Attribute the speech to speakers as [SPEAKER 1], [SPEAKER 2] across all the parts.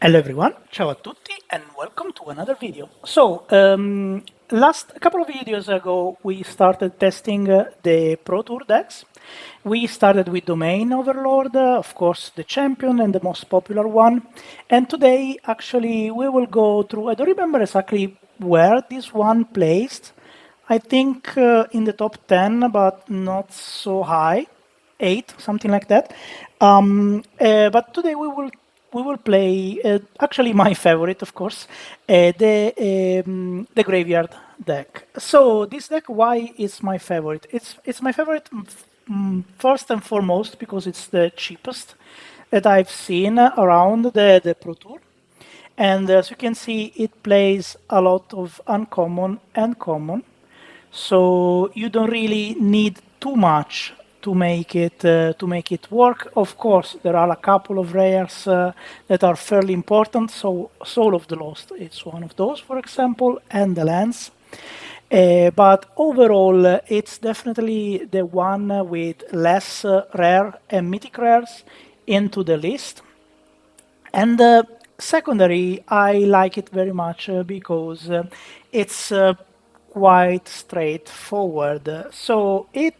[SPEAKER 1] Hello everyone, ciao a tutti and welcome to another video. So, last couple of videos ago we started testing the Pro Tour decks. We started with Domain Overlord, of course the champion and the most popular one. And today actually we will go through, I don't remember exactly where this one placed. I think in the top 10, but not so high, 8, something like that. But today we will play actually my favorite, of course, the Graveyard deck. So this deck, why is my favorite? It's my favorite first and foremost because it's the cheapest that I've seen around the Pro Tour. And as you can see, it plays a lot of uncommon and common. So you don't really need too much to make it work. Of course, there are a couple of rares that are fairly important. So Soul of the Lost is one of those, for example, and the lands. But overall, it's definitely the one with less rare and mythic rares into the list. And secondary, I like it very much because it's quite straightforward. So it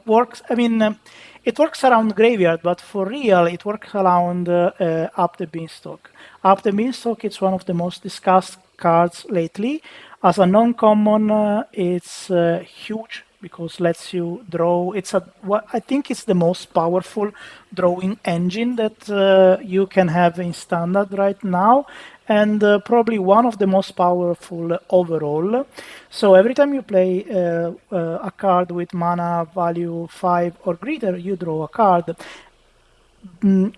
[SPEAKER 1] works, it works around Graveyard, but for real, it works around Up the Beanstalk. Up the Beanstalk, it's one of the most discussed cards lately. As a non-common, it's huge because lets you draw. I think it's the most powerful drawing engine that you can have in standard right now, and probably one of the most powerful overall. So every time you play a card with mana value 5 or greater, you draw a card.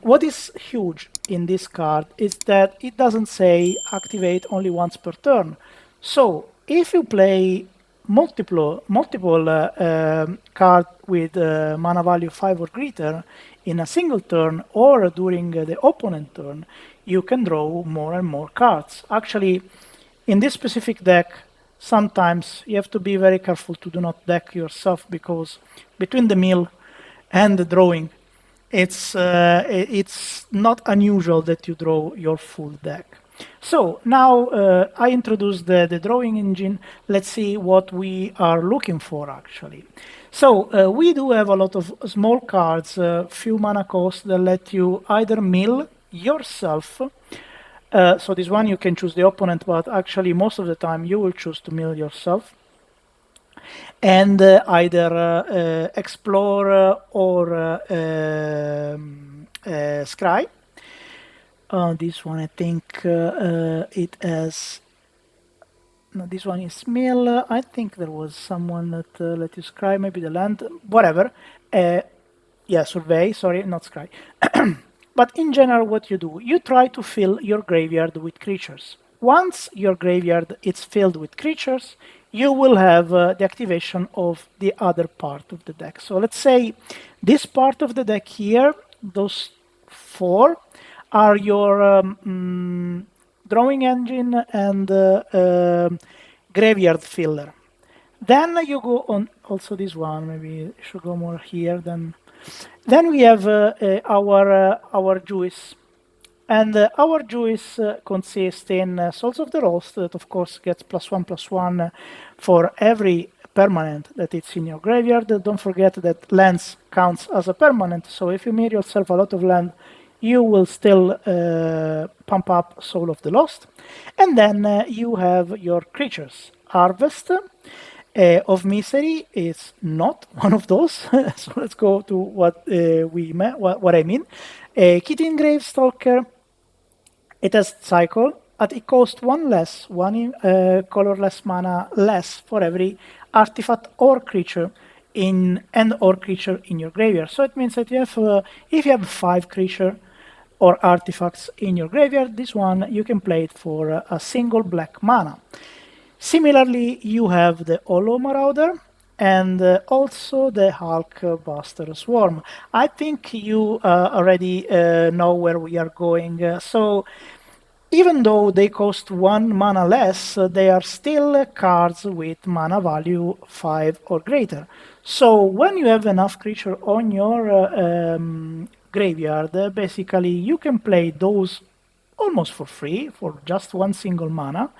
[SPEAKER 1] What is huge in this card is that it doesn't say activate only once per turn. So if you play multiple card with mana value 5 or greater in a single turn or during the opponent turn, you can draw more and more cards. Actually, in this specific deck, sometimes you have to be very careful to do not deck yourself because between the mill and the drawing, it's not unusual that you draw your full deck. So now I introduced the drawing engine. Let's see what we are looking for actually. So we do have a lot of small cards, few mana cost that let you either mill yourself. So this one you can choose the opponent, but actually most of the time you will choose to mill yourself. And either explore or scry. This one, I think it has. No, this one is mill. I think there was someone that let you scry, maybe the land, whatever. Yeah, survey. Sorry, not scry. But in general, what you do, you try to fill your graveyard with creatures. Once your graveyard is filled with creatures, you will have the activation of the other part of the deck. So let's say this part of the deck here, those 4 are your drawing engine and graveyard filler. Then you go on also this one, maybe I should go more here. Then we have our juice. And our juice consists in Souls of the Lost, that of course gets +1/+1 for every permanent that it's in your graveyard. Don't forget that lands counts as a permanent, so if you mirror yourself a lot of land, you will still pump up Soul of the Lost. And then you have your creatures. Harvest of Misery is not one of those, so let's go to what I mean. Chitin Gravestalker, it has cycle, but it costs 1 less, 1 colorless mana less for every artifact or creature in your graveyard. So it means that you have, if you have 5 creature or artifacts in your graveyard, this one you can play it for a single black mana. Similarly, you have the Hollow Marauder and also the Huskburster Swarm. I think you already know where we are going. So even though they cost 1 mana less, they are still cards with mana value 5 or greater. So when you have enough creature on your graveyard, basically you can play those almost for free, for just 1 single mana,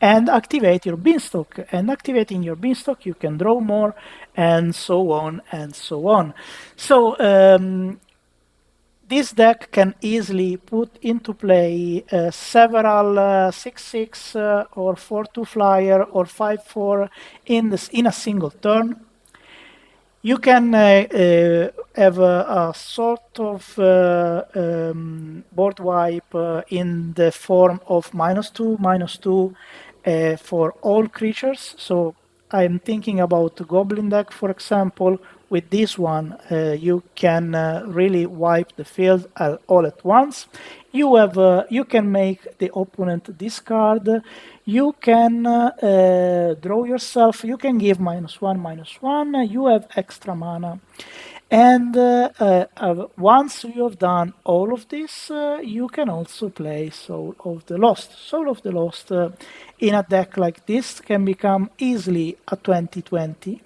[SPEAKER 1] and activate your Beanstalk. And activating your Beanstalk, you can draw more, and so on and so on. So this deck can easily put into play several 6/6 or 4/2 flyer or 5/4 in a single turn. You can have a sort of board wipe in the form of -2/-2 for all creatures. So I'm thinking about the Goblin deck, for example. With this one, you can really wipe the field all at once. You can make the opponent discard. You can draw yourself. You can give -1/-1. You have extra mana. And once you have done all of this, you can also play Soul of the Lost. Soul of the Lost in a deck like this can become easily a 20/20.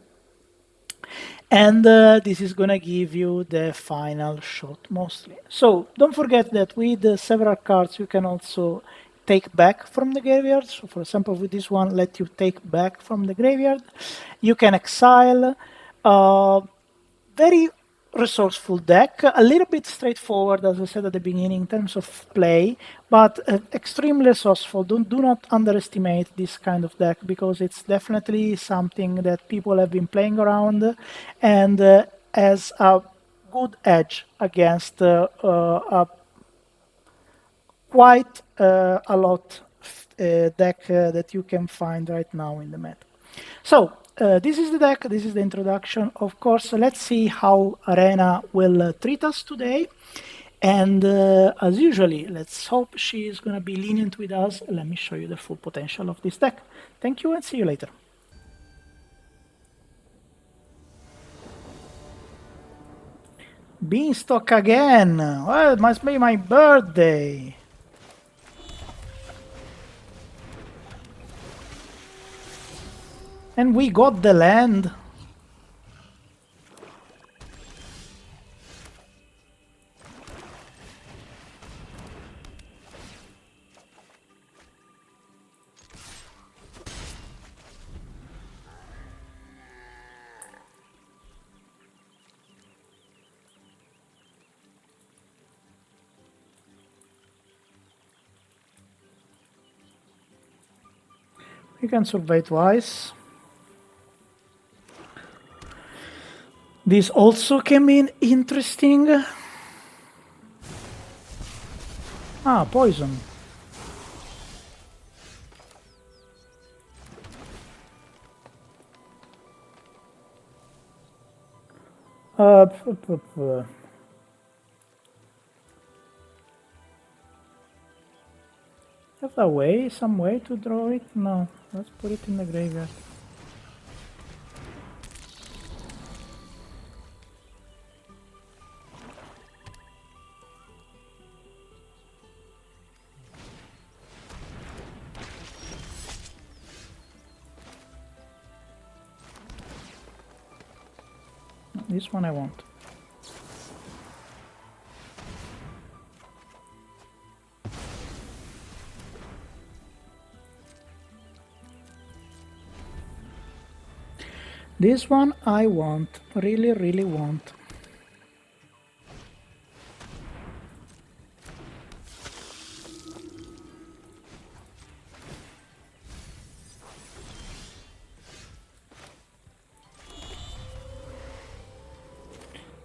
[SPEAKER 1] And this is going to give you the final shot mostly. So don't forget that with several cards you can also take back from the graveyard. So for example, with this one, let you take back from the graveyard. You can exile. Very resourceful deck, a little bit straightforward, as I said at the beginning, in terms of play, but extremely resourceful. Do not underestimate this kind of deck, because it's definitely something that people have been playing around and has a good edge against quite a lot deck that you can find right now in the meta. So this is the deck, this is the introduction. Of course, let's see how Arena will treat us today. And as usually, let's hope she is going to be lenient with us. Let me show you the full potential of this deck. Thank you and see you later. Beanstalk again. Well, it must be my birthday. And we got the land. We can survey twice. This also came in interesting. Ah, poison. Have a way, some way to draw it? No, let's put it in the graveyard. This one I want. This one I want, really, really want.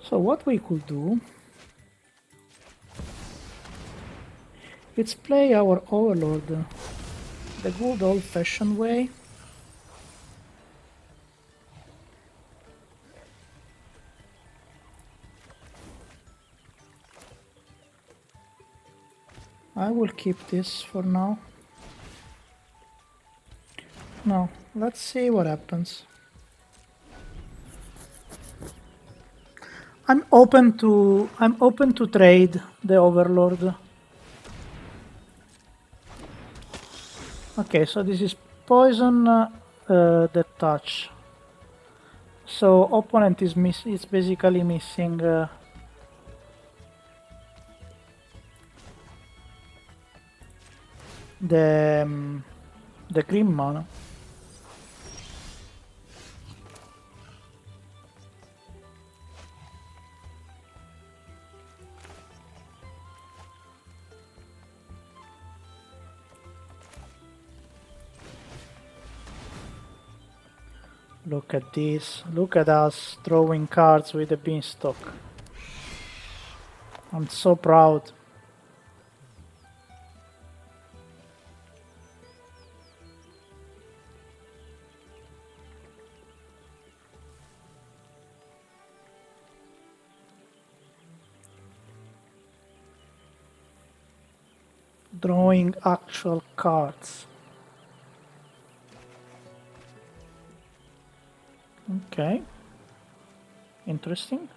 [SPEAKER 1] So what we could do, let's play our Overlord the good old-fashioned way. I will keep this for now. No, let's see what happens. I'm open to trade the Overlord. Okay, so this is poison the touch. So opponent is basically missing. the green mana. Look at this. Look at us drawing cards with the beanstalk. I'm so proud. Drawing actual cards. Okay. Interesting.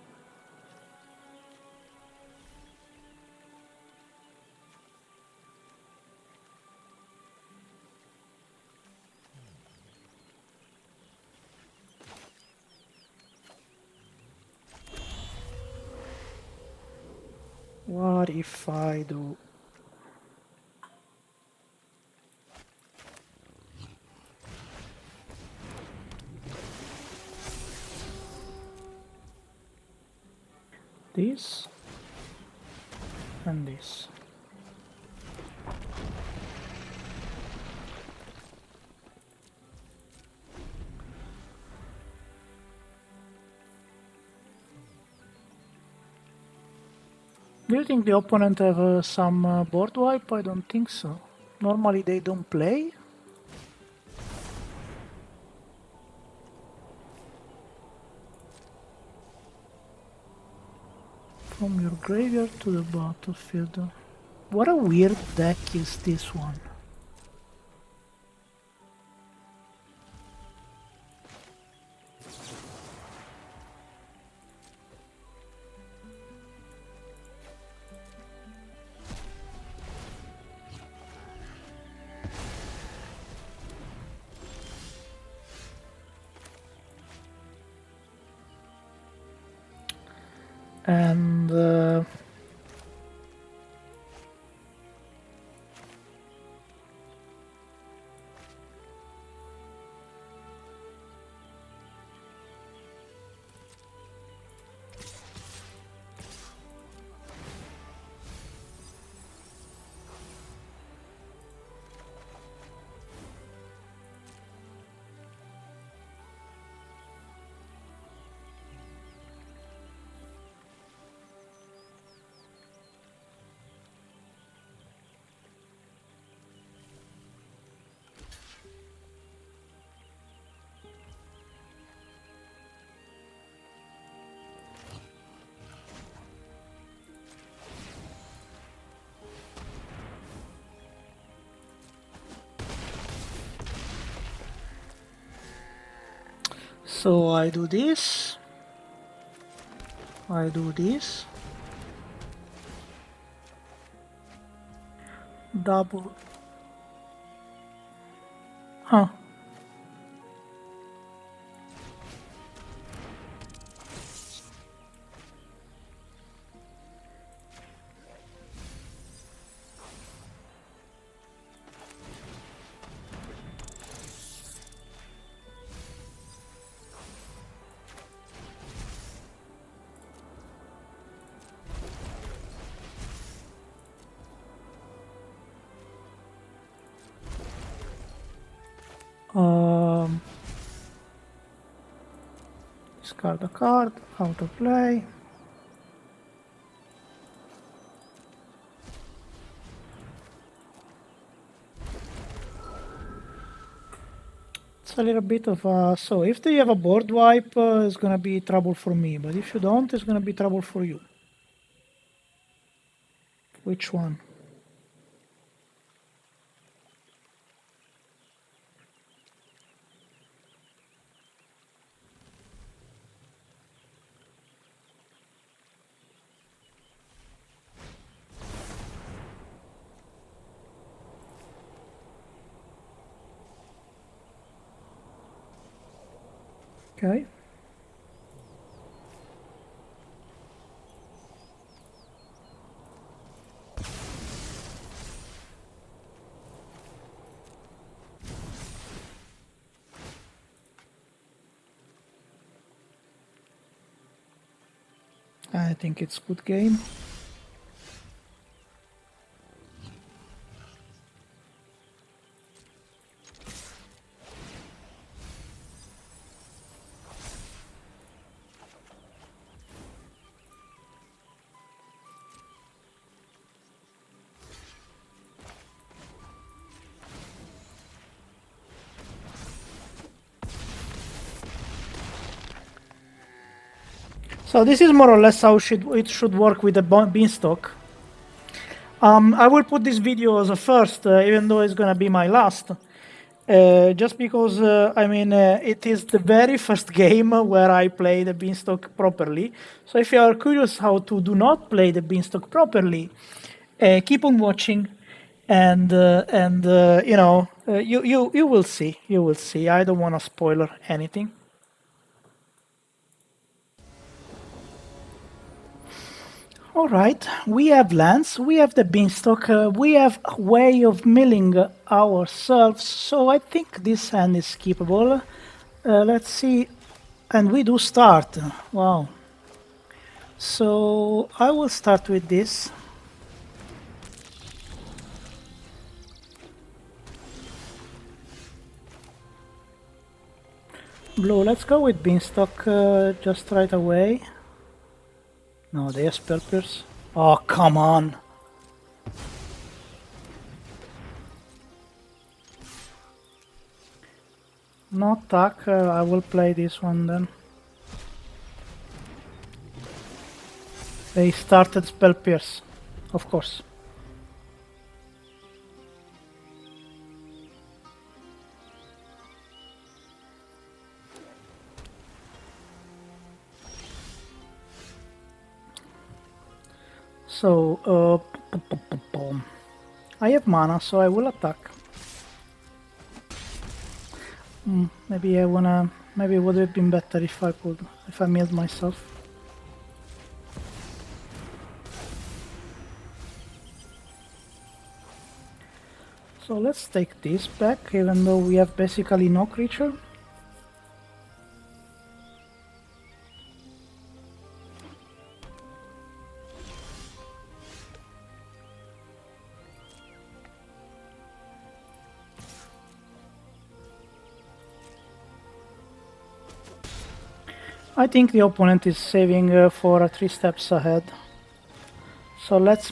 [SPEAKER 1] What if I do? This and this. Do you think the opponent have some board wipe? I don't think so. Normally they don't play. From your graveyard to the battlefield. What a weird deck is this one. And so I do this. I do this. Double. Huh. Discard a card, out of play. It's a little bit of a... So if they have a board wipe, it's gonna be trouble for me. But if you don't, it's gonna be trouble for you. Which one? Okay. I think it's good game. So this is more or less how it should work with the beanstalk. I will put this video as a first, even though it's gonna be my last. Just because, it is the very first game where I play the beanstalk properly. So if you are curious how to do not play the beanstalk properly, keep on watching, and you will see. You will see. I don't want to spoiler anything. All right, we have lands, we have the beanstalk, we have a way of milling ourselves, so I think this hand is keepable. Let's see, and we do start. Wow. So I will start with this. Blue, let's go with beanstalk just right away. No, they are spell pierce. Oh, come on. No attack, I will play this one then. They started spell pierce, of course. So, I have mana, so I will attack. Maybe I wanna. Maybe it would have been better if I milled myself. So let's take this back, even though we have basically no creature. I think the opponent is saving for 3 steps ahead. So let's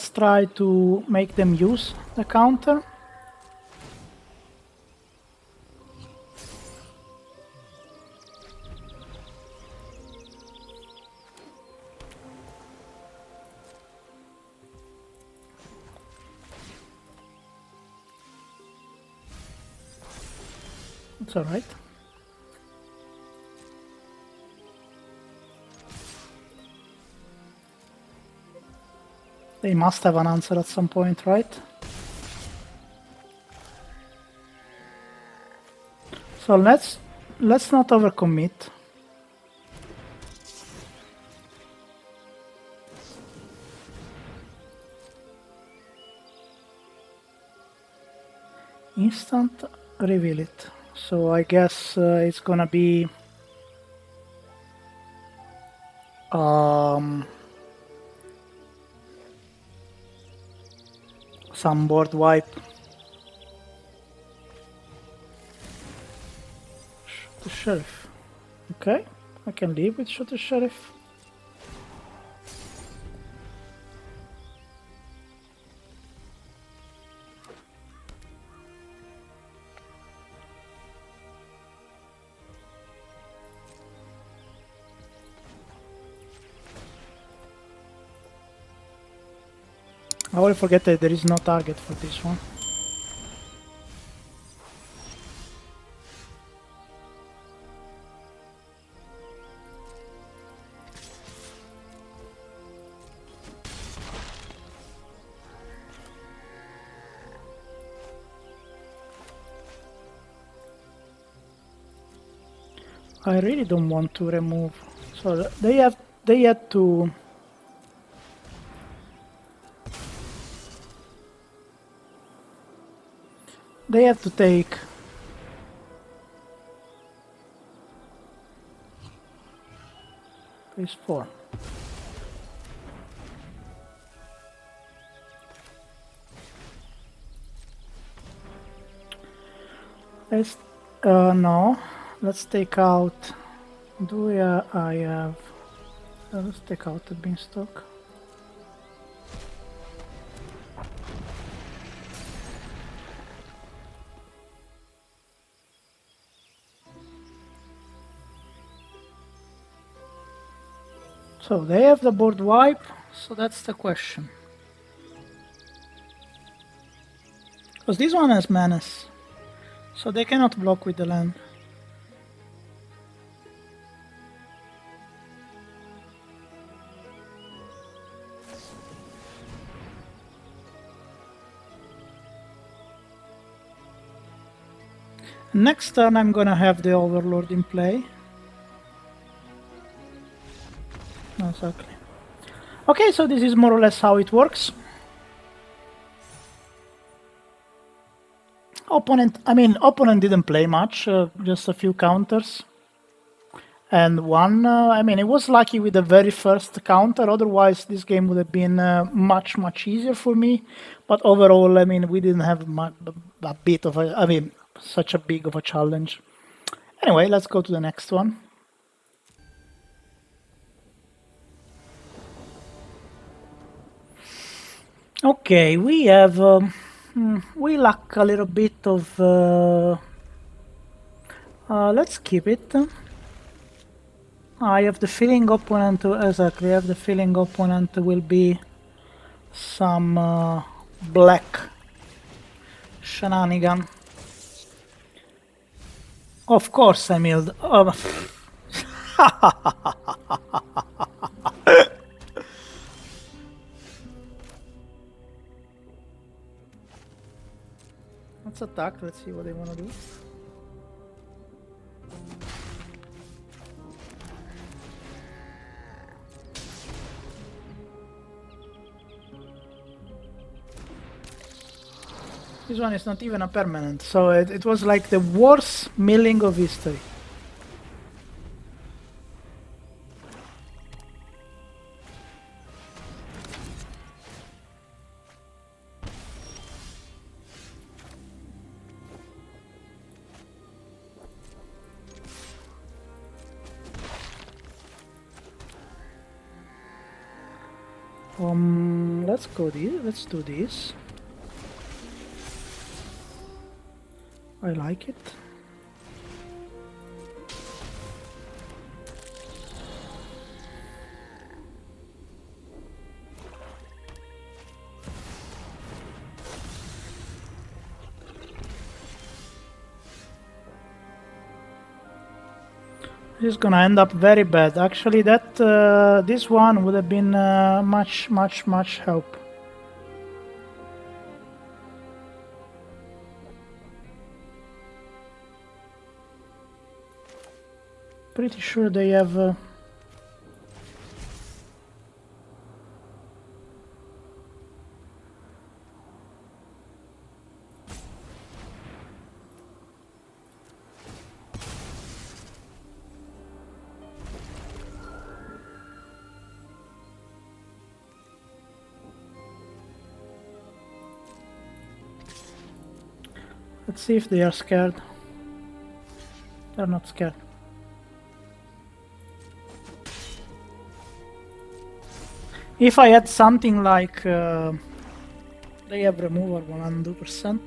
[SPEAKER 1] try to make them use the counter. It's all right. They must have an answer at some point, right? So let's not overcommit. Instant reveal it. So I guess it's gonna be some board wipe. Shoot the sheriff. Okay, I can leave with shoot the sheriff. I will forget that there is no target for this one. I really don't want to remove. So they had to. They have to take... Phase 4. Let's... no. Let's take out... I have... let's take out the Beanstalk. So they have the board wipe, so that's the question. Because this one has Menace, so they cannot block with the land. Next turn I'm gonna have the Overlord in play. Exactly. Okay, so this is more or less how it works. Opponent didn't play much, just a few counters. And one, it was lucky with the very first counter, otherwise this game would have been much easier for me. But overall, we didn't have such a big of a challenge. Anyway, let's go to the next one. Okay, we have... we lack a little bit of... let's keep it. I have the feeling opponent... Exactly, I have the feeling opponent will be some black shenanigan. Of course I milled. Let's attack, let's see what they want to do. This one is not even a permanent, so it was like the worst milling of history. Let's do this. I like it. This is gonna end up very bad. Actually, this one would have been much help. Pretty sure they have... Let's see if they are scared. They're not scared. If I had something like they have removal 100%.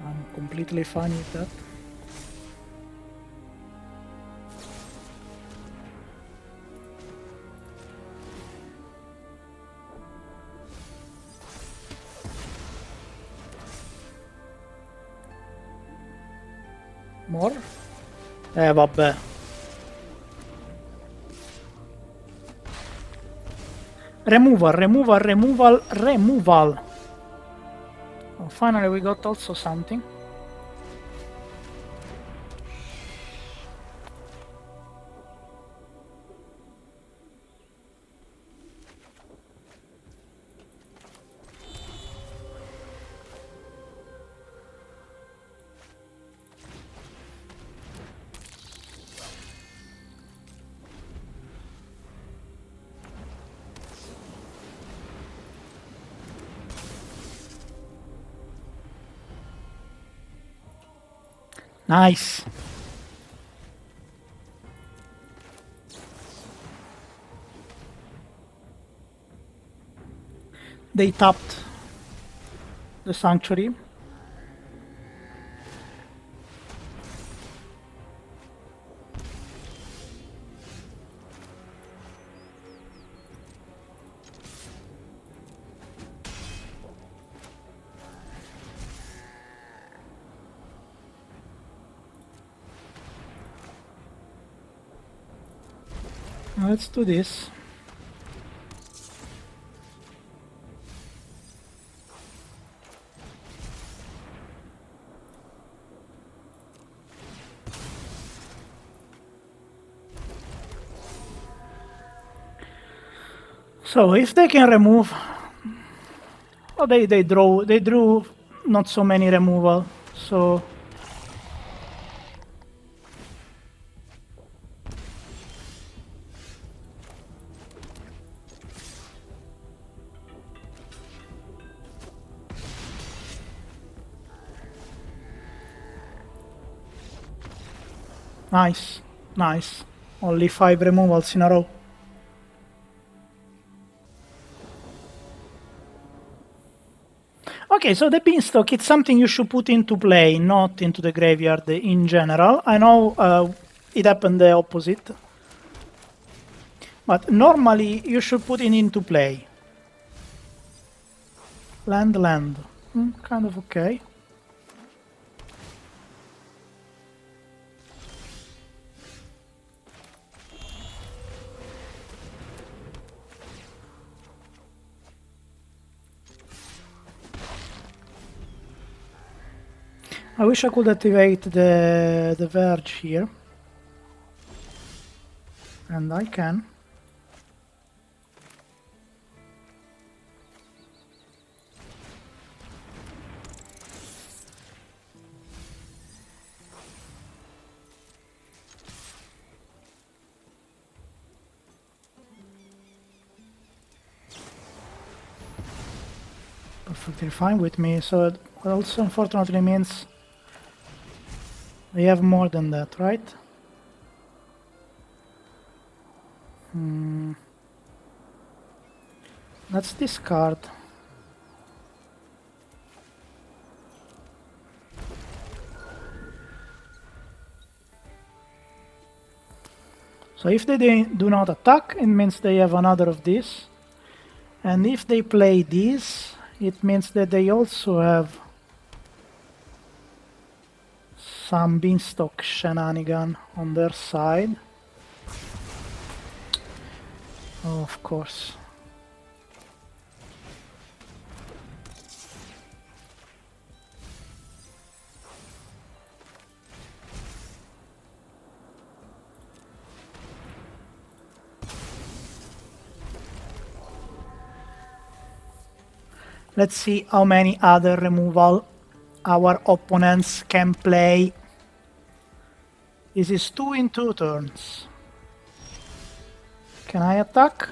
[SPEAKER 1] I'm completely fine with that. More? Vabbè. Removal. Oh, finally we got also something. Nice. They tapped the Sanctuary. Let's do this. So if they can remove, oh, they drew not so many removal, so nice, nice. Only 5 removals in a row. Okay, so the Beanstalk, it's something you should put into play, not into the graveyard in general. I know it happened the opposite. But normally you should put it into play. Land. Kind of okay. I wish I could activate the Verge here. And I can. Perfectly fine with me, so it also unfortunately means they have more than that, right? Let's discard. So if they do not attack, it means they have another of these. And if they play this, it means that they also have some Beanstalk shenanigan on their side. Oh, of course. Let's see how many other removal our opponents can play. This is 2 in 2 turns. Can I attack?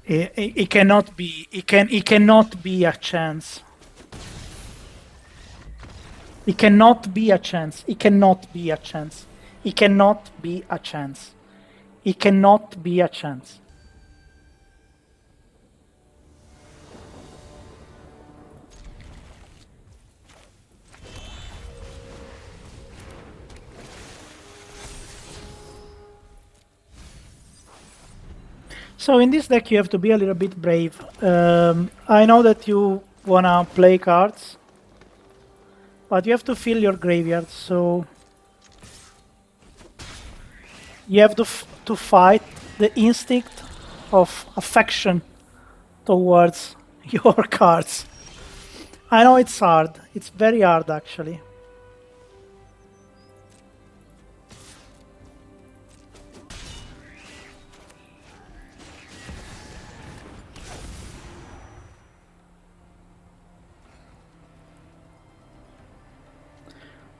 [SPEAKER 1] It cannot be. It cannot be a chance. It cannot be a chance. It cannot be a chance. It cannot be a chance. It cannot be a chance. So in this deck you have to be a little bit brave. I know that you wanna play cards, but you have to fill your graveyard, so you have to fight the instinct of affection towards your cards. I know it's hard. It's very hard, actually.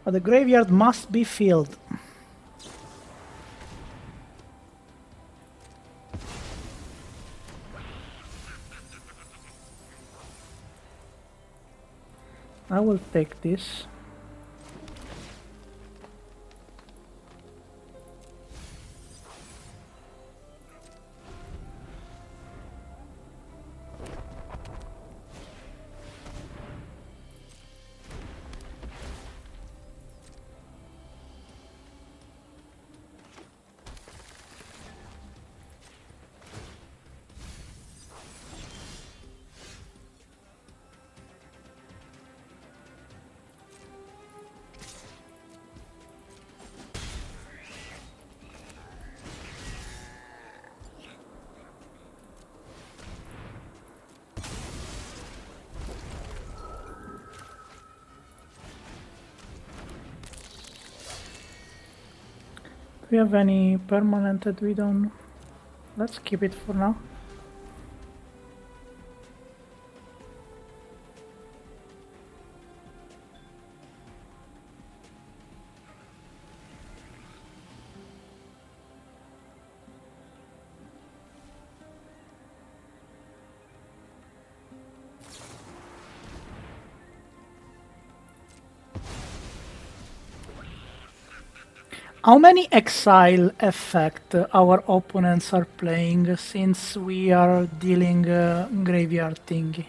[SPEAKER 1] But the graveyard must be filled. I will take this. Do we have any permanent that we don't? Let's keep it for now. How many exile effect our opponents are playing since we are dealing graveyard thingy?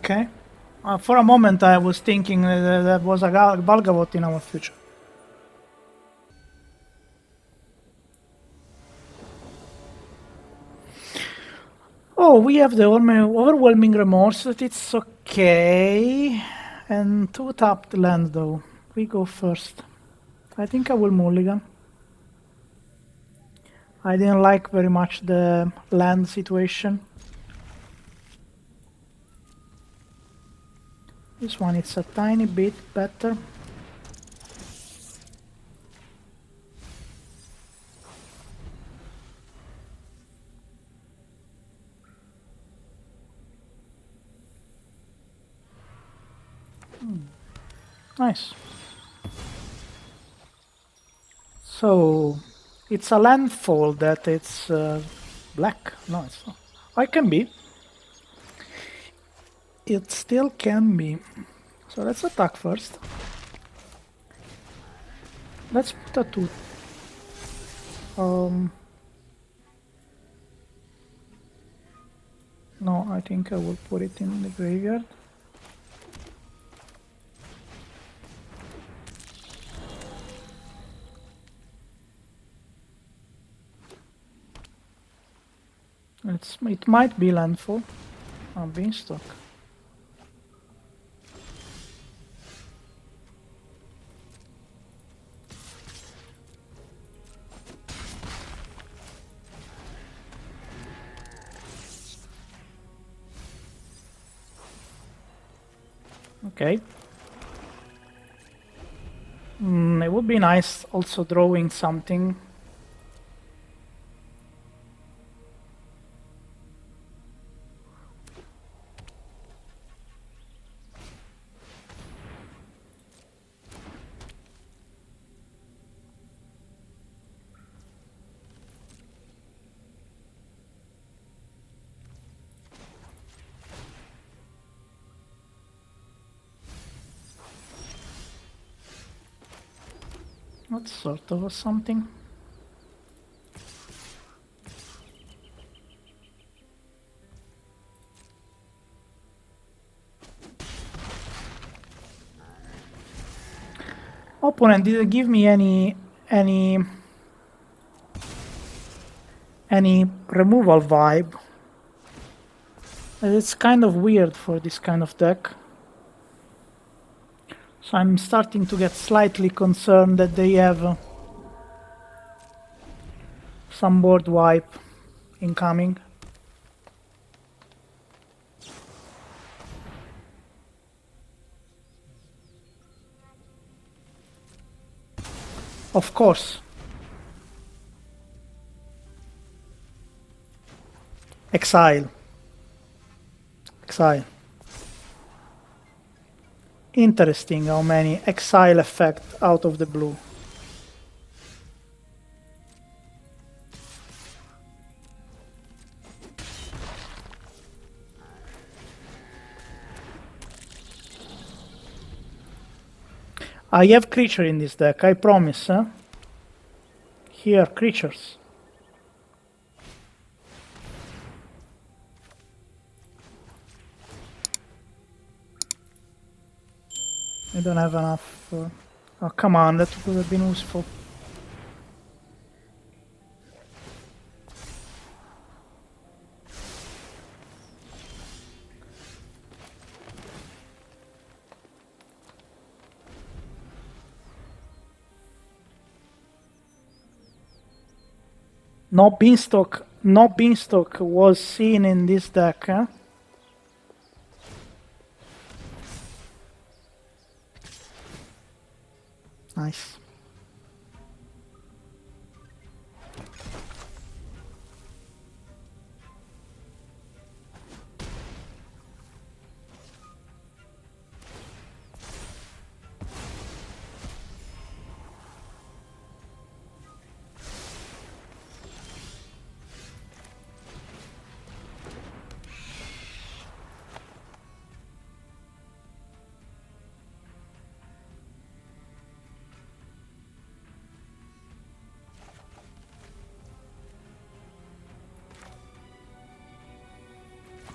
[SPEAKER 1] Okay. For a moment I was thinking that was a Balgavot in our future. Oh, we have the Overwhelming Remorse, that it's okay. And 2 tapped land though. We go first. I think I will mulligan. I didn't like very much the land situation. This one it's a tiny bit better. Nice. So it's a landfall that it's black. No, it's not. Oh, it can be. It still can be. So let's attack first. Let's put a 2. No, I think I will put it in the graveyard. It might be landfall. Oh, beanstalk. Okay. It would be nice also drawing something. What sort of something? Opponent didn't give me any removal vibe. It's kind of weird for this kind of deck. So I'm starting to get slightly concerned that they have some board wipe incoming. Of course. Exile. Exile. Interesting how many exile effect out of the blue. I have creature in this deck, I promise. Huh? Here, creatures. I don't have enough. Oh, come on, that would have been useful. No beanstalk was seen in this deck, huh? Nice.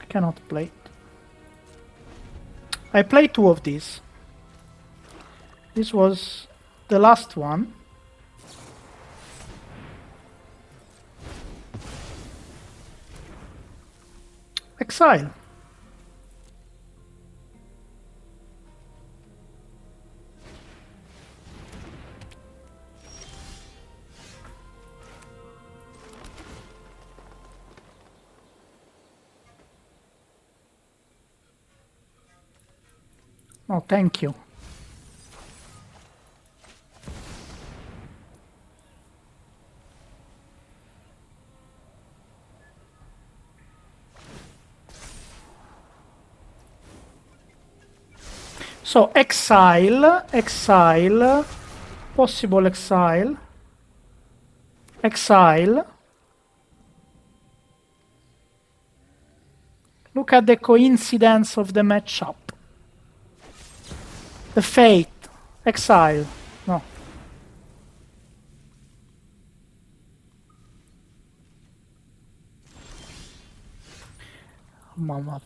[SPEAKER 1] Cannot play it. I played 2 of these. This was the last one. Exile. Oh, thank you. So exile, possible exile, Look at the coincidence of the matchup. The fate, exile, no. Mama.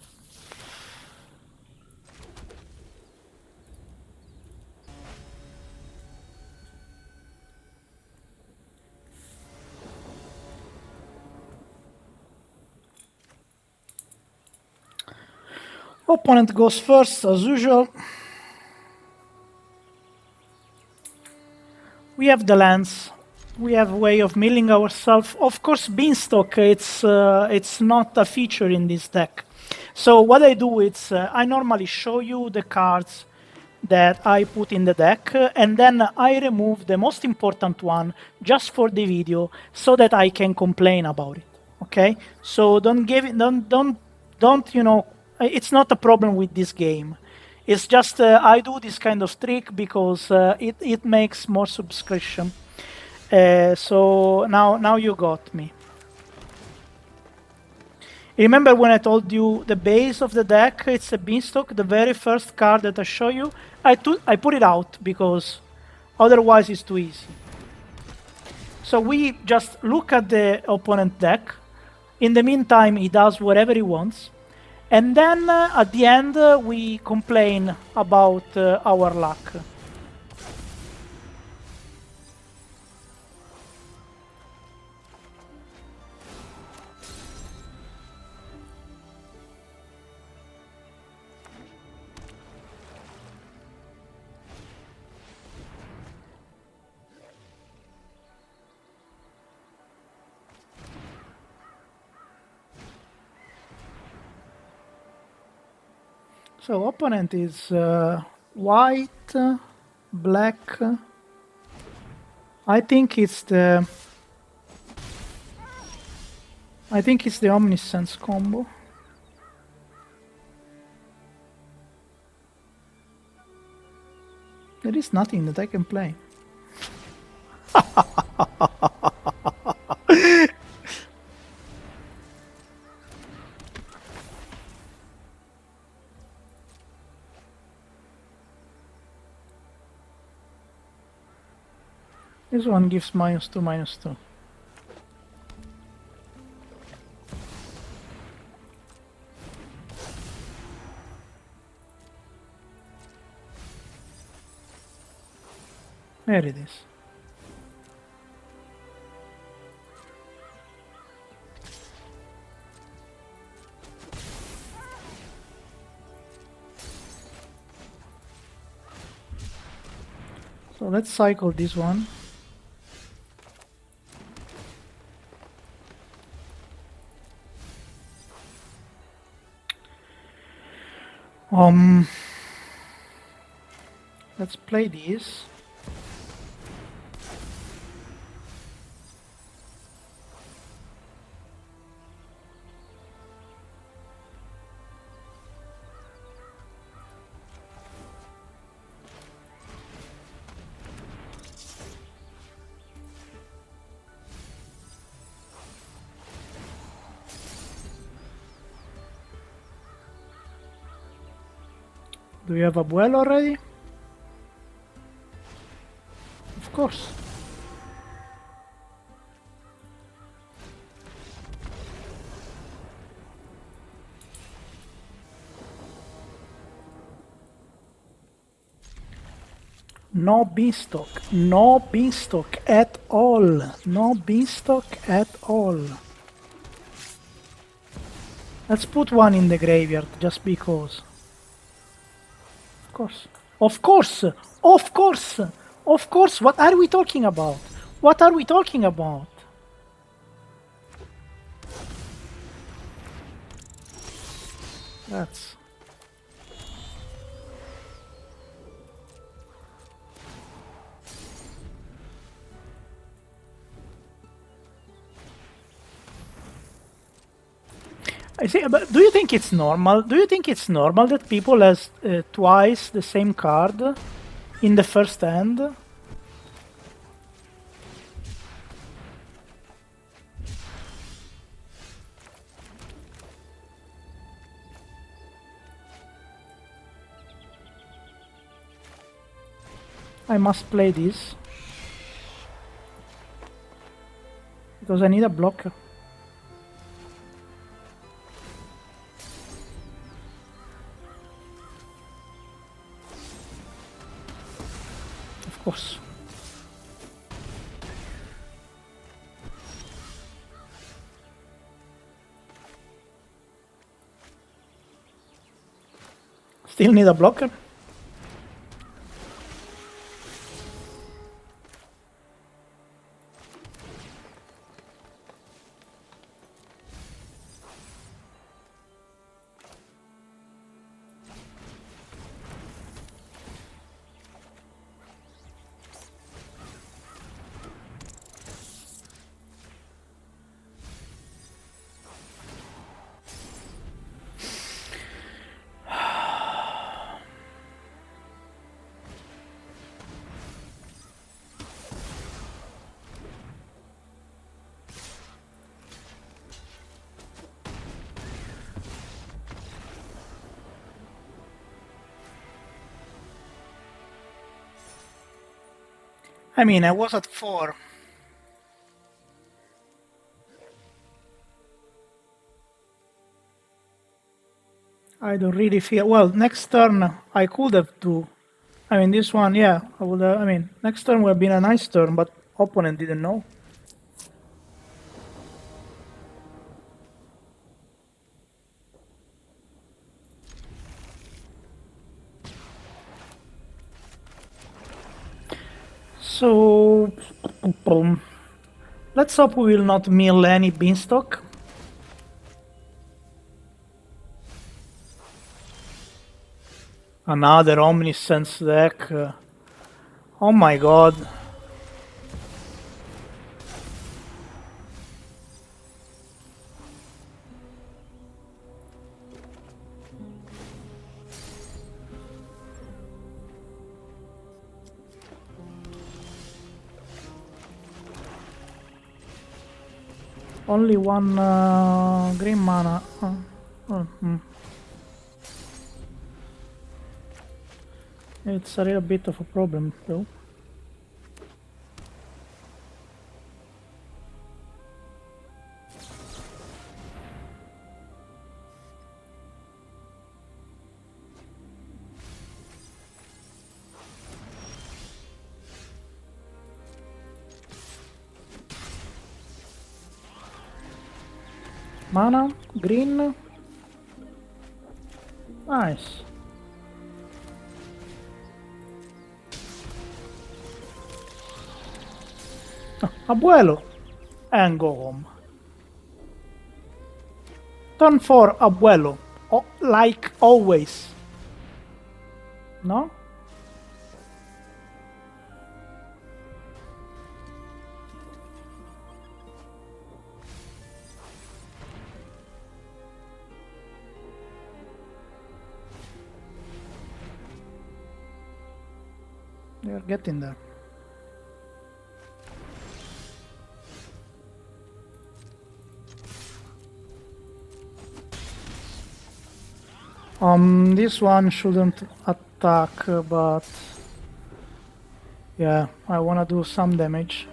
[SPEAKER 1] Opponent goes first, as usual. We have the lands. We have a way of milling ourselves. Of course, Beanstalk, it's not a feature in this deck. So what I do is I normally show you the cards that I put in the deck, and then I remove the most important one just for the video, so that I can complain about it. Okay? So don't you know? It's not a problem with this game. It's just I do this kind of trick because it makes more subscription. So now you got me. Remember when I told you the base of the deck, it's a Beanstalk, the very first card that I show you? I put it out because otherwise it's too easy. So we just look at the opponent deck. In the meantime, he does whatever he wants. And then at the end, we complain about our luck. So opponent is white, black. I think it's the Omniscience combo. There is nothing that I can play. This one gives -2, -2. There it is. So let's cycle this one. Let's play these. Do you have a well already? Of course. No beanstalk. No beanstalk at all. No beanstalk at all. Let's put one in the graveyard just because. Of course. Of course! Of course! Of course! What are we talking about? What are we talking about? That's... I see, but do you think it's normal? Do you think it's normal that people has twice the same card in the first hand? I must play this because I need a blocker. Of course. Still need a blocker. I mean, I was at 4. I don't really feel... Well, next turn I could have to... I mean, this one, yeah, I would have... I mean, next turn would have been a nice turn, but opponent didn't know. So... Let's hope we will not mill any beanstalk. Another Omniscience deck. Oh my god. Only one green mana. It's a real bit of a problem, though. Mana, green. Nice. Abuelo. And go home. Turn 4, Abuelo. Oh, like always. No? They're getting there. This one shouldn't attack, but yeah, I wanna do some damage.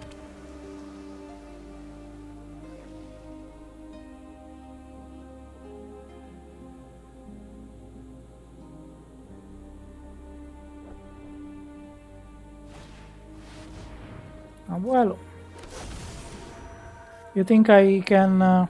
[SPEAKER 1] Well, you think I can...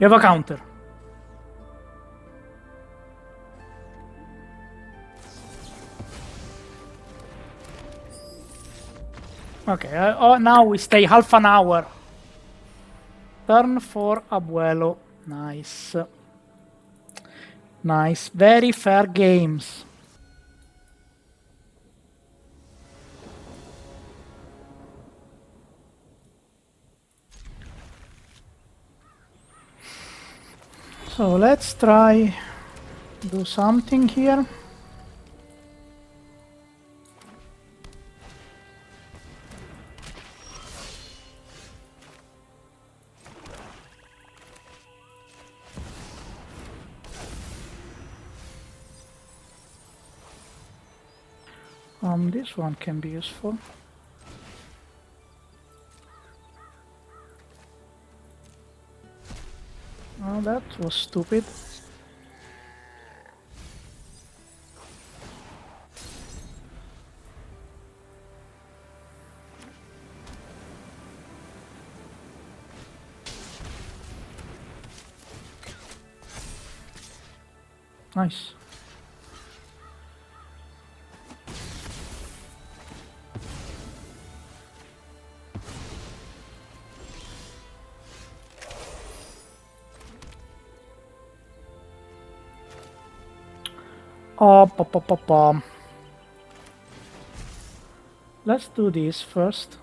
[SPEAKER 1] You have a counter. Okay, now we stay half an hour. Turn for Abuelo. Nice. Nice. Very fair games. So let's try do something here. This one can be useful. Oh, that was stupid. Nice. Oh, let's do this first.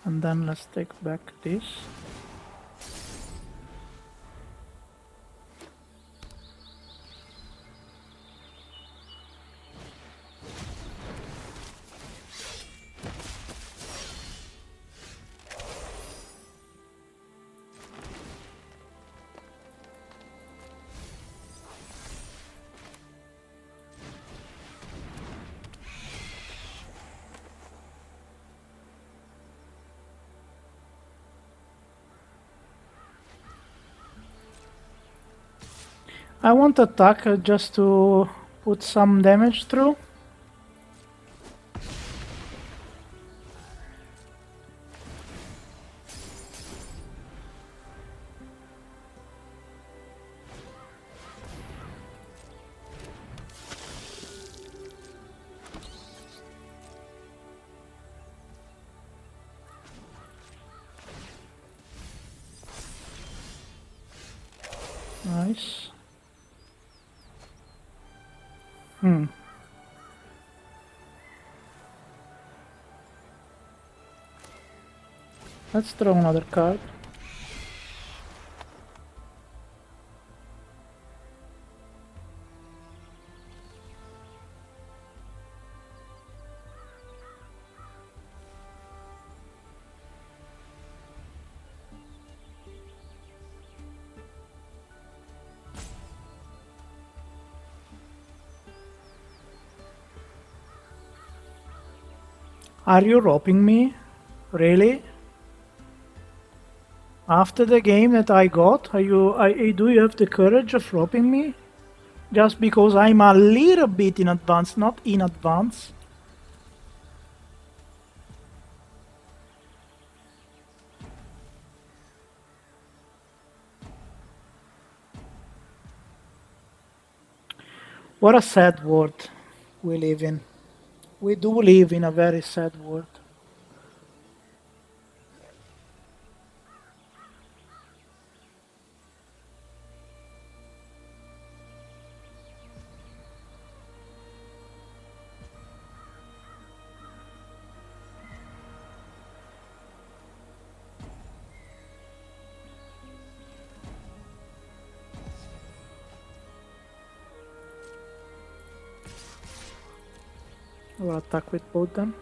[SPEAKER 1] And then let's take back this. I want attack just to put some damage through. Nice. Let's draw another card. Are you roping me? Really? After the game that I got, do you have the courage of roping me? Just because I'm a little bit in advance, not in advance. What a sad world we live in. We do live in a very sad world. We'll attack with both them.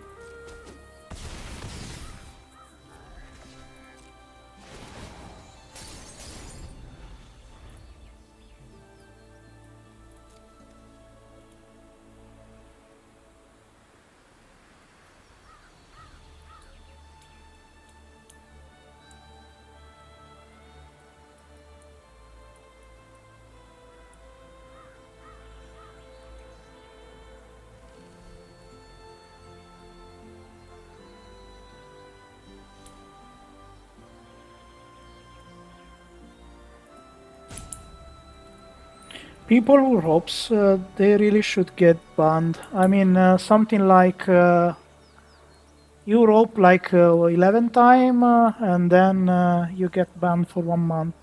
[SPEAKER 1] People who ropes, they really should get banned. I mean, something like you rope like 11 time and then you get banned for 1 month.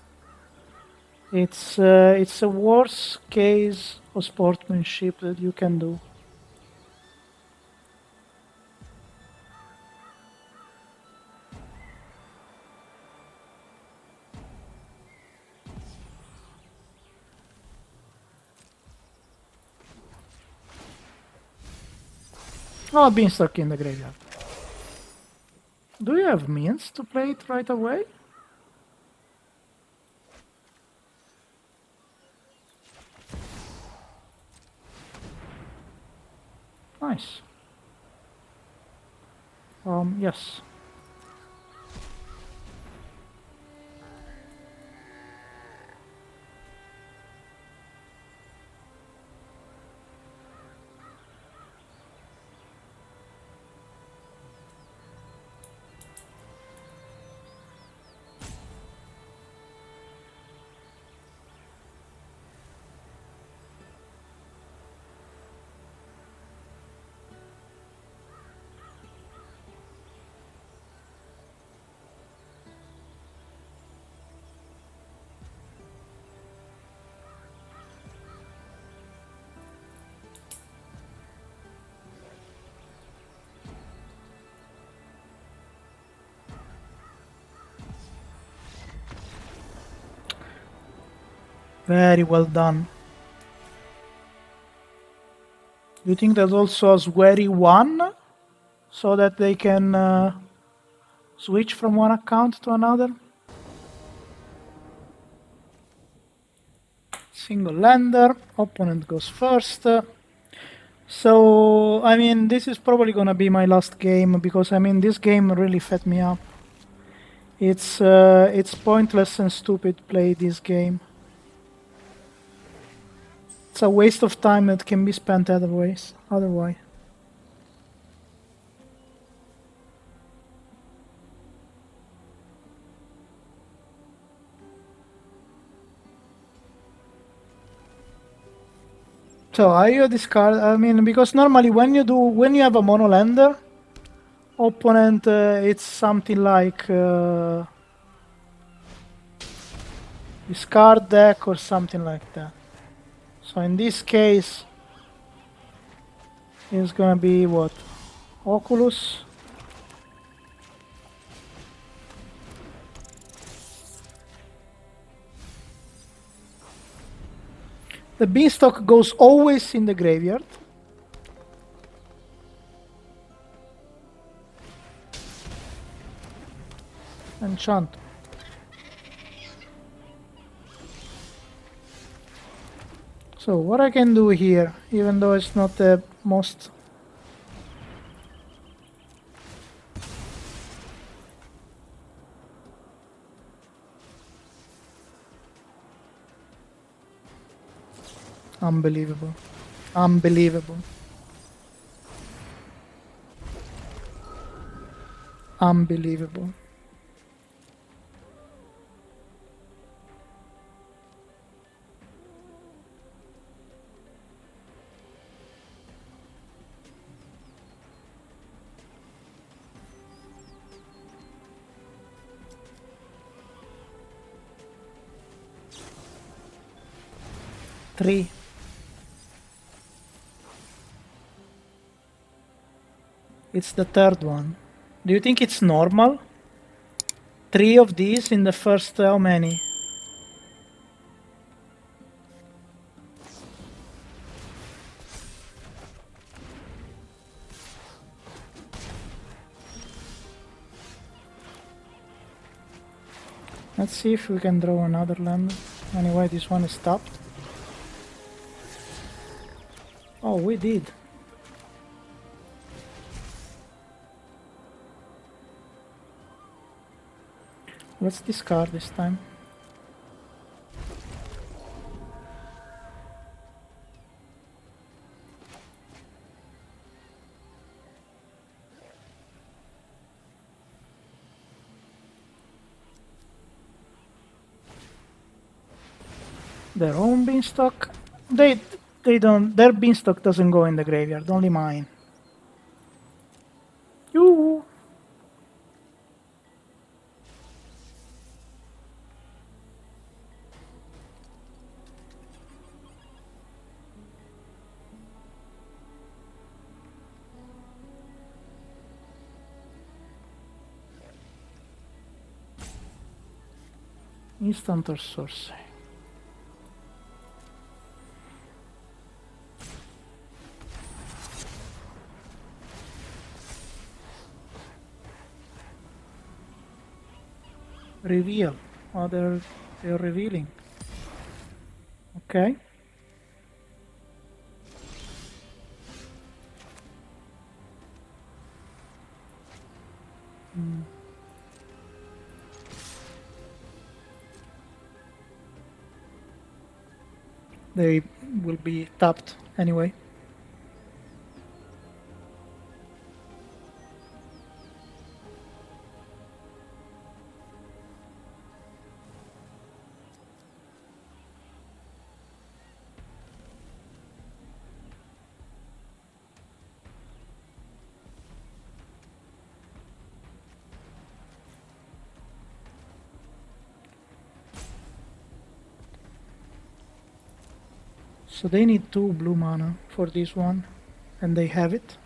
[SPEAKER 1] It's a worst case of sportsmanship that you can do. Oh, Beanstalk in the graveyard. Do you have means to play it right away? Nice. Yes. Very well done. You think there's also a Swery 1? So that they can switch from one account to another? Single lander, opponent goes first. So, I mean, this is probably gonna be my last game, because, I mean, this game really fed me up. It's pointless and stupid play this game. It's a waste of time that can be spent otherwise. So are you discard? I mean, because normally when you have a mono lander, opponent it's something like discard deck or something like that. So in this case, it's gonna be what? Oculus. The Beanstalk goes always in the graveyard. Enchant. So what I can do here, even though it's not the most... Unbelievable. Unbelievable. Unbelievable. Three. It's the third one. Do you think it's normal? 3 of these in the first how many? Let's see if we can draw another land. Anyway, this one is stopped. Oh, we did. Let's discard this time. Their own Beanstalk. They don't. Their Beanstalk doesn't go in the graveyard. Only mine. Yoo. Instant or sorcery. Reveal. Oh, they're revealing. Okay. They will be tapped anyway. So they need 2 blue mana for this one, and they have it.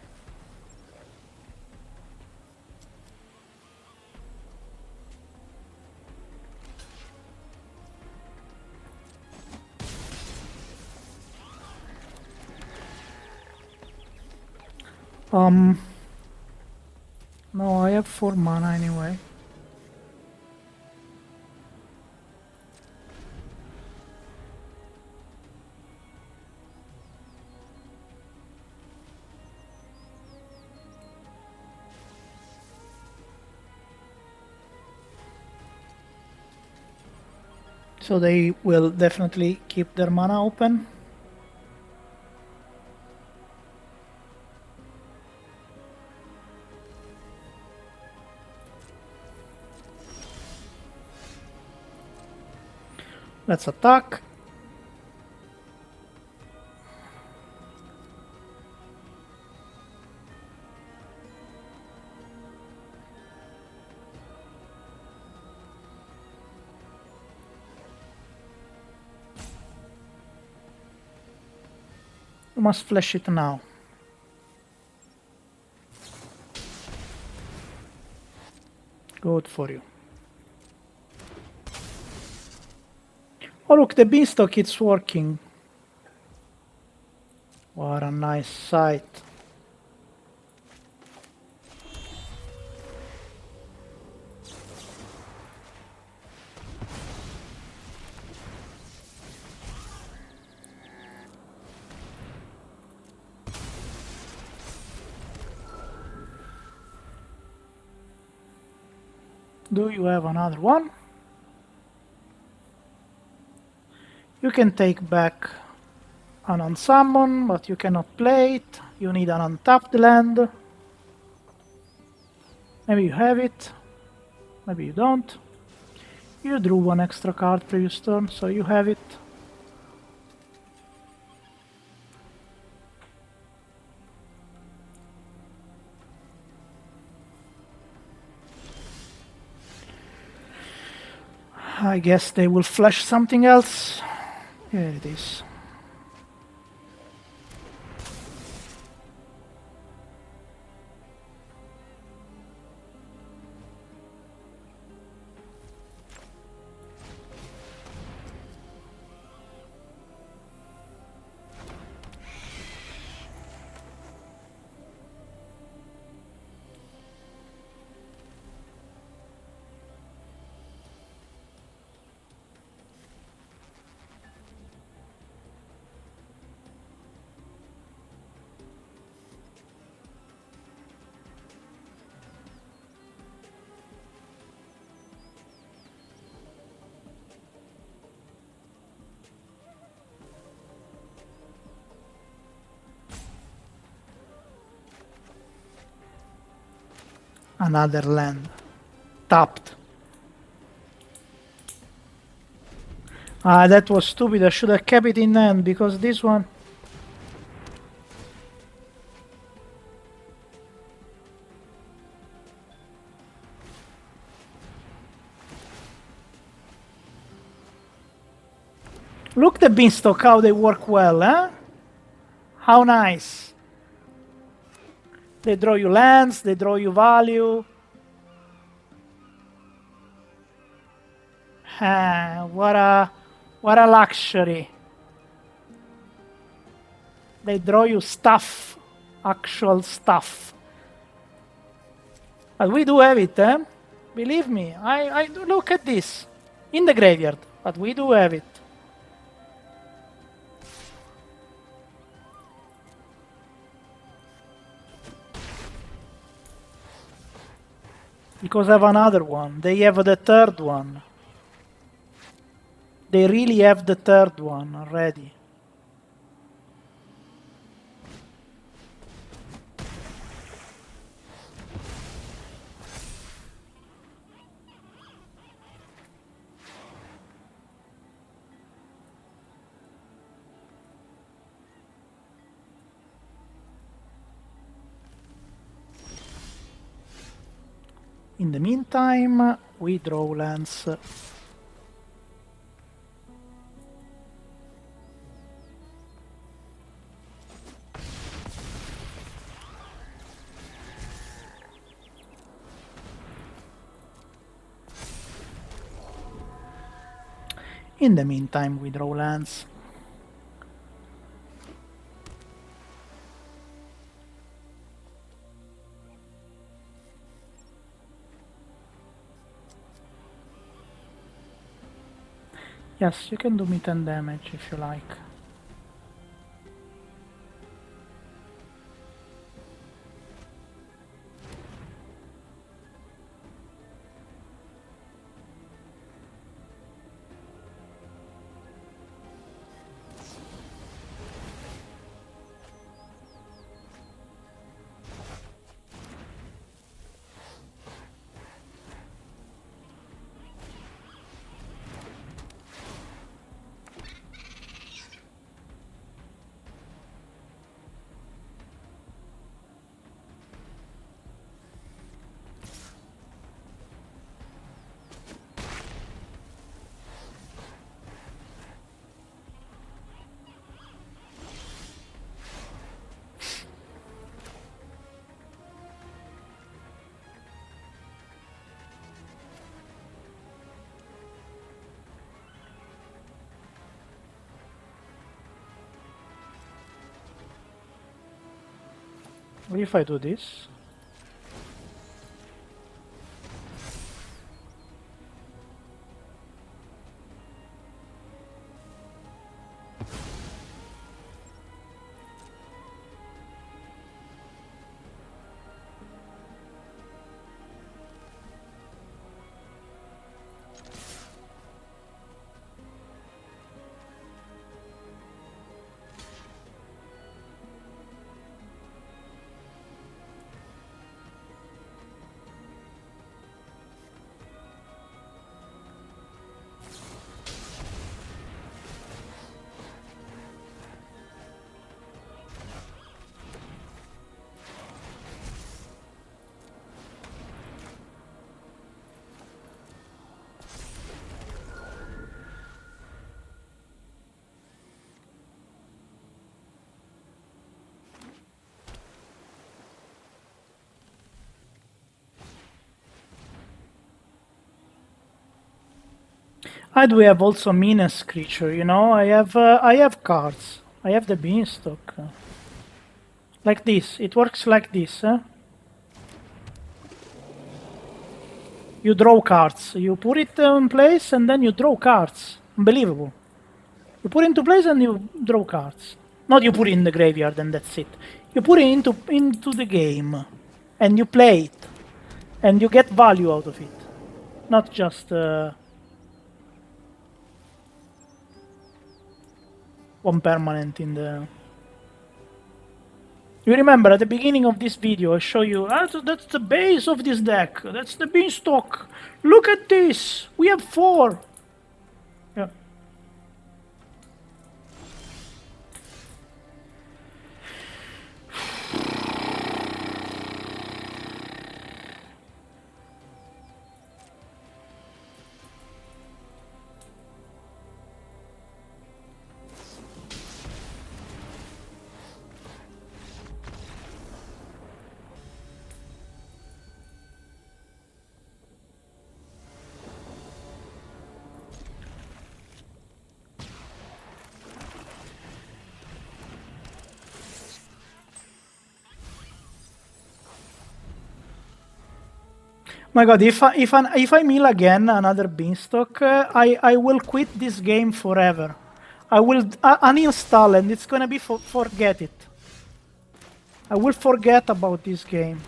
[SPEAKER 1] No, I have 4 mana anyway. So they will definitely keep their mana open. Let's attack. You must flash it now. Good for you. Oh look, the beanstalk, it's working. What a nice sight. Do you have another one? You can take back an unsummon, but you cannot play it. You need an untapped land. Maybe you have it. Maybe you don't. You drew one extra card previous turn, so you have it. I guess they will flash something else. Here it is. Another land. Tapped. Ah, that was stupid. I should have kept it in hand because this one... Look the beanstalk, how they work well, eh? How nice. They draw you lands, they draw you value. Ah, what a luxury. They draw you stuff, actual stuff. But we do have it, eh? Believe me, I do look at this. In the graveyard, but we do have it. Because I have another one. They have the third one. They really have the third one already. In the meantime, we draw lands. In the meantime, we draw lands. Yes, you can do me 10 damage if you like. What if I do this? I do have also menace creature, you know. I have cards. I have the beanstalk. Like this. It works like this. You draw cards. You put it in place and then you draw cards. Unbelievable. You put it into place and you draw cards. Not you put it in the graveyard and that's it. You put it into the game and you play it and you get value out of it. Not just one permanent in the... You remember at the beginning of this video I show you, that's the base of this deck, that's the beanstalk. Look at this, we have 4. Yeah. My god, if I mill again another beanstalk, I will quit this game forever. I will uninstall and it's gonna be forget it. I will forget about this game.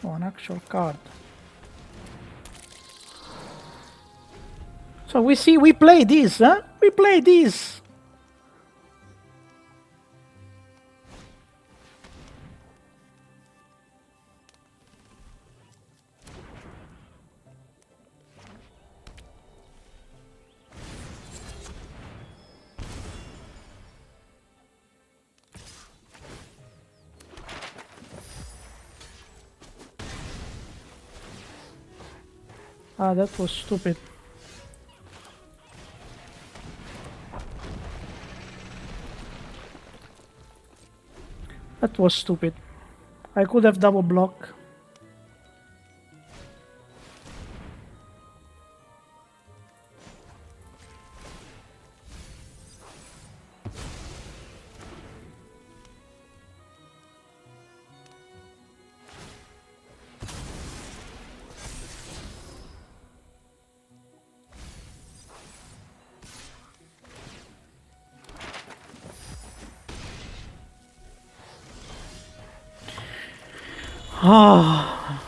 [SPEAKER 1] Oh, an actual card. So we play this, huh? We play this. Ah, that was stupid. That was stupid. I could have double block. Ah.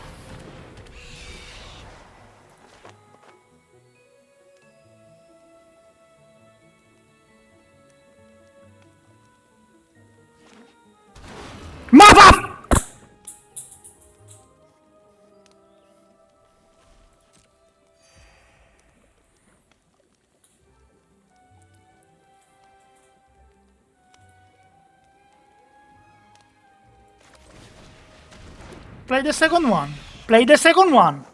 [SPEAKER 1] Mother! Play the second one. Play the second one.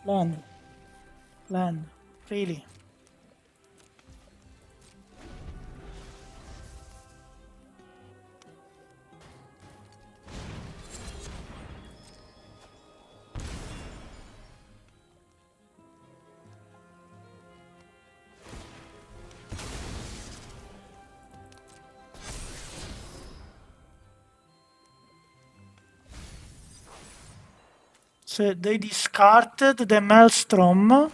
[SPEAKER 1] Land. Land. Really. So they discarded the Maelstrom.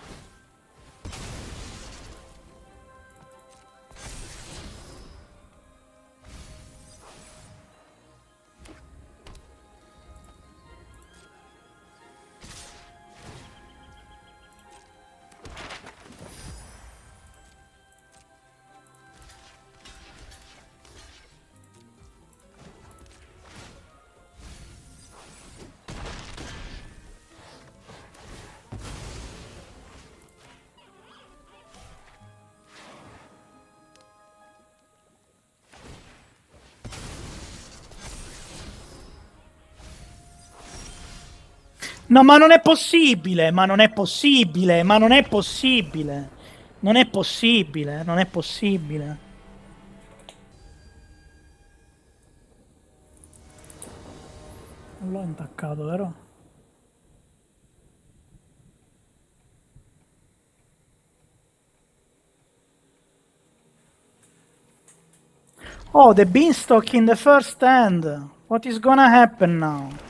[SPEAKER 1] No, ma non è possibile, ma non è possibile, ma non è possibile. Non è possibile, non è possibile. Non l'ho intaccato, vero? Oh, the Beanstalk in the first hand. What is gonna happen now?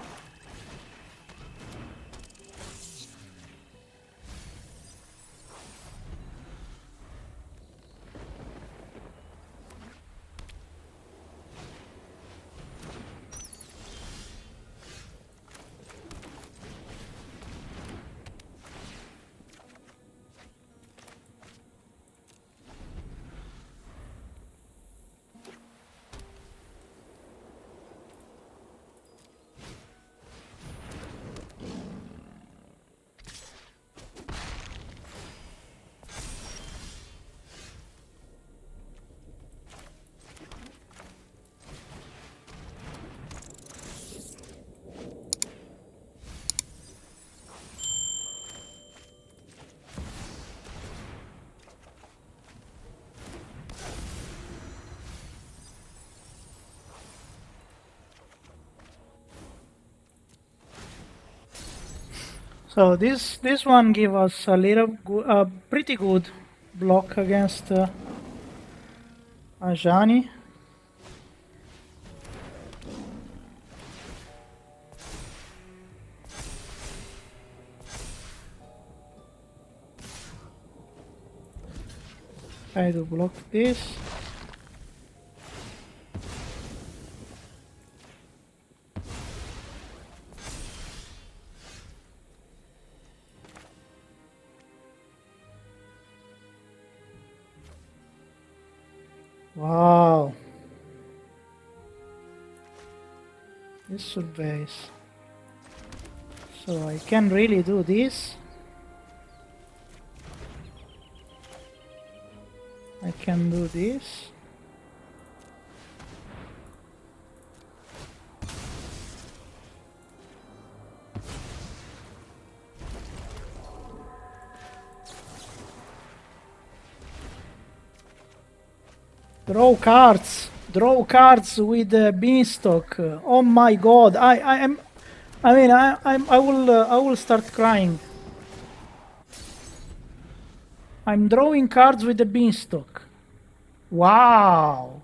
[SPEAKER 1] So this one give us a pretty good block against Ajani. Try to block this. Wow. This surveys. So I can really do this. I can do this. Draw cards with the Beanstalk. Oh my god! I will start crying. I'm drawing cards with the Beanstalk. Wow!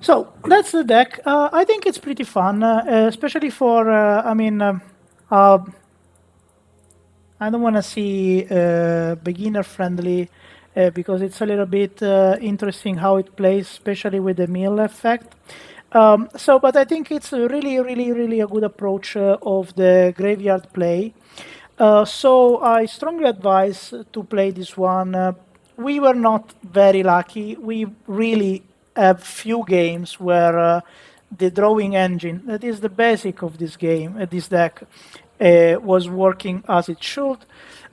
[SPEAKER 1] So that's the deck. I think it's pretty fun, especially for I don't want to see beginner friendly because it's a little bit interesting how it plays, especially with the mill effect. But I think it's a really a good approach of the graveyard play. So I strongly advise to play this one. We were not very lucky. We really have few games where the drawing engine, that is the basic of this game, this deck, was working as it should.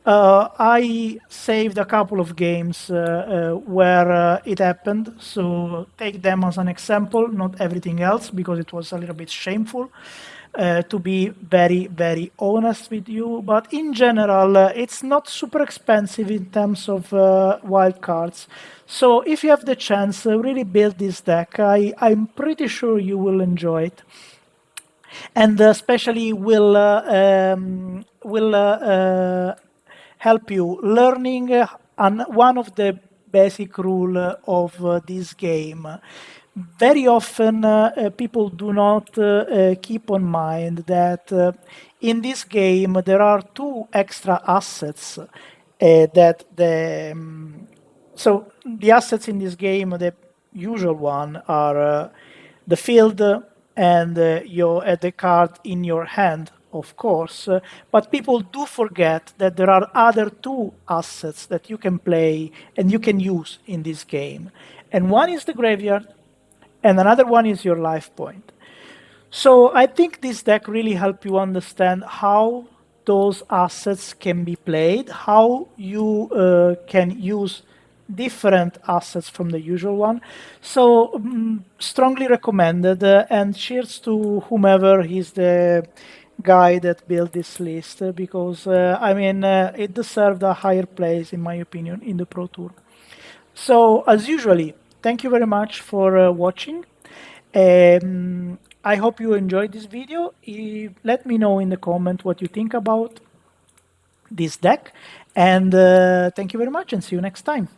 [SPEAKER 1] I saved a couple of games where it happened, so take them as an example, not everything else, because it was a little bit shameful. To be very honest with you, but in general, it's not super expensive in terms of wild cards. So if you have the chance, really build this deck. I'm pretty sure you will enjoy it, and especially will help you learning one of the basic rule of this game. Very often people do not keep on mind that in this game there are two extra assets that so the assets in this game, the usual one, are the field and the card in your hand, of course. But people do forget that there are other two assets that you can play and you can use in this game. And one is the graveyard, and another one is your life point. So I think this deck really helps you understand how those assets can be played, how you can use different assets from the usual one. So strongly recommended, and cheers to whomever is the guy that built this list, because I mean it deserved a higher place in my opinion in the Pro Tour. So as usually, thank you very much for watching. I hope you enjoyed this video. Let me know in the comment what you think about this deck, and thank you very much, and see you next time.